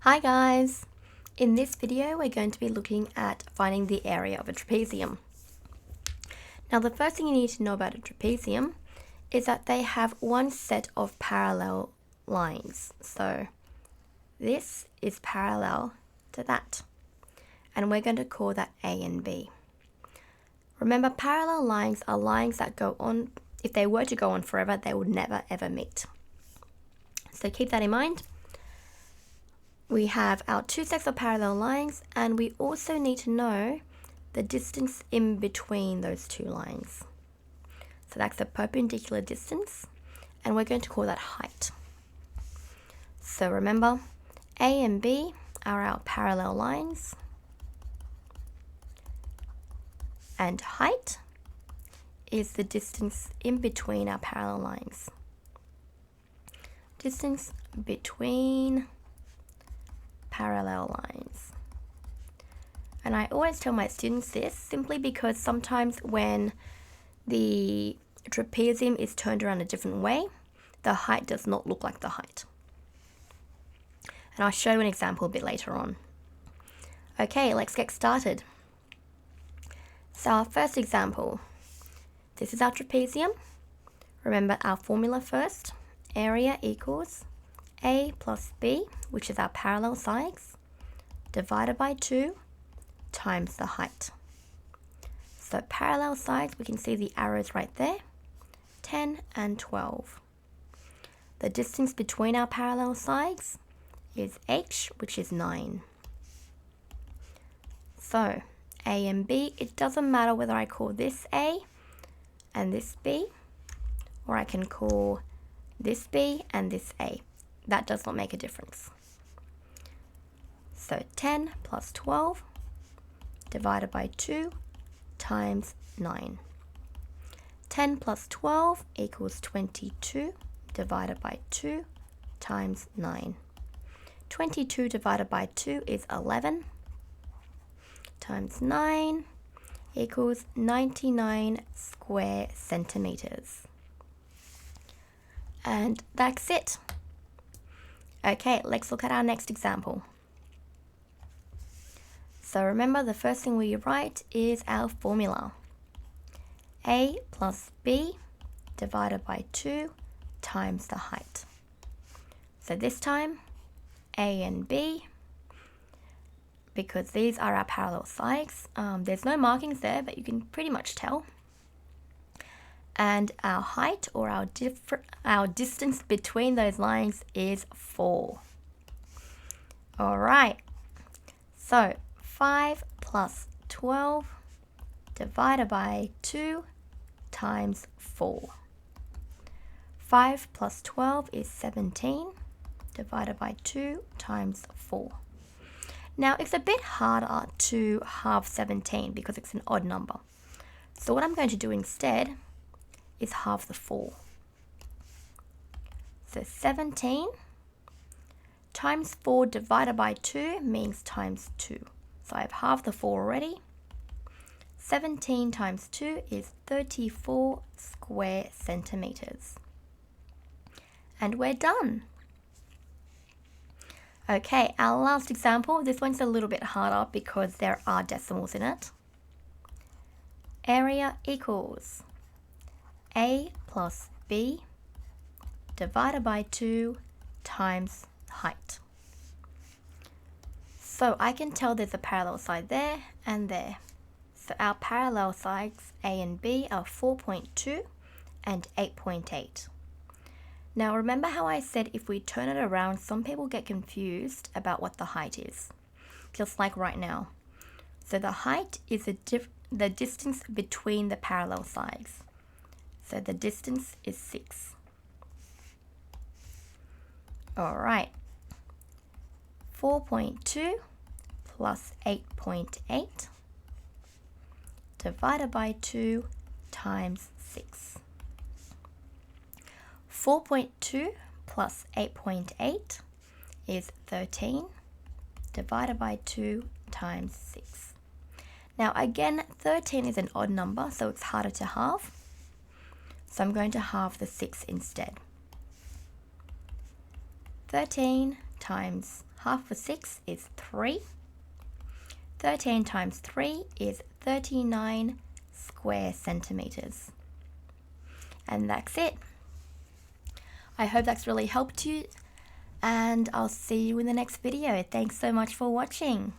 Hi guys! In this video we're going to be looking at finding the area of a trapezium. Now the first thing you need to know about a trapezium is that they have one set of parallel lines. So this is parallel to that, and we're going to call that A and B. Remember, parallel lines are lines that go on, if they were to go on forever, they would never ever meet. So keep that in mind. We have our two sets of parallel lines, and we also need to know the distance in between those two lines. So that's the perpendicular distance, and we're going to call that height. So remember, A and B are our parallel lines, and height is the distance in between our parallel lines. Distance between parallel lines. And I always tell my students this simply because sometimes when the trapezium is turned around a different way, the height does not look like the height. And I'll show you an example a bit later on. Okay, let's get started. So our first example, this is our trapezium. Remember our formula first. Area equals A plus B, which is our parallel sides, divided by 2 times the height. So parallel sides, we can see the arrows right there, 10 and 12. The distance between our parallel sides is H, which is 9. So A and B, it doesn't matter whether I call this A and this B, or I can call this B and this A. That does not make a difference. So 10 plus 12 divided by 2 times 9. 10 plus 12 equals 22 divided by 2 times 9. 22 divided by 2 is 11 times 9 equals 99 square centimeters. And that's it. Okay, let's look at our next example. So remember, the first thing we write is our formula. A plus B divided by 2 times the height. So this time, A and B, because these are our parallel sides, there's no markings there, but you can pretty much tell. And our height, or our distance between those lines, is 4. All right, so 5 plus 12 divided by 2 times 4. 5 plus 12 is 17 divided by 2 times 4. Now it's a bit harder to halve 17 because it's an odd number. So what I'm going to do instead is halve the 4. So 17 times 4 divided by 2 means times 2. So I've halved the 4 already. 17 times 2 is 34 square centimeters. And we're done. Okay, our last example. This one's a little bit harder because there are decimals in it. Area equals A plus B divided by 2 times height. So I can tell there's a parallel side there and there. So our parallel sides A and B are 4.2 and 8.8. Now remember how I said if we turn it around, some people get confused about what the height is, just like right now. So the height is the distance between the parallel sides. So the distance is 6. All right. 4.2 plus 8.8 divided by 2 times 6. 4.2 plus 8.8 is 13 divided by 2 times 6. Now again, 13 is an odd number, so it's harder to halve. So I'm going to halve the 6 instead. 13 times half of 6 is 3. 13 times 3 is 39 square centimeters. And that's it. I hope that's really helped you, and I'll see you in the next video. Thanks so much for watching.